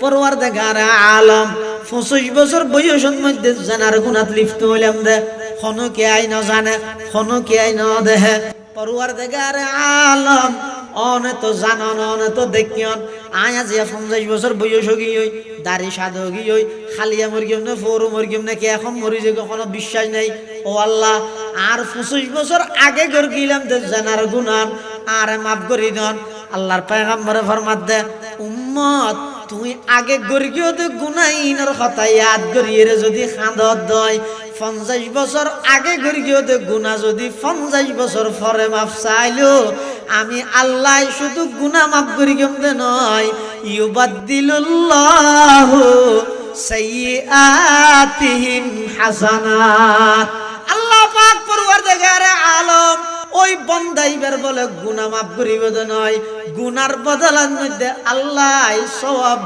পরওয়ারদিগার আলম 25 বছর বয়সের মধ্যে জানার গুনাত লিপ্ত হইলাম দে হনো কে আই না জানে হনো কে আই না দেহে পরওয়ারদিগার আলম অনে তো জানন অনে তো দেখিয়ন আয়া যে 50 বছর বয়স হই হই দাড়ি সাদা হই হই খালিয়া মরগিম না ফোর মরগিম না কে এখন মরি যে কোনো বিশ্বাস নাই ও আল্লাহ আর 25 বছর আগে গর গিলাম দে জানার গুনাহ আর মাফ করি দন আল্লাহর পয়গম্বরে ফরমাত দে উম্মত তুই আগে গর্গিও তো গুনাইনের কথা ইয়াদ করিয়ে যদি খাঁদত দয় 50 বছর আগে গর্গিও তো গুনাহ যদি 50 বছর পরে মাফ চাইলো আমি আল্লাহ শুধু গুনাহ মাফ করি কেমনে নয় ইউবাদদিলুল্লাহু সাইয়্যাতিহিম হাসানাত আল্লাহ পাক পরওয়ারদিগার আলম ওই বন্দাইবার বলে গুনাহ মাফ করিবে নয় গুনার বদলার মধ্যে আল্লাহ সওয়াব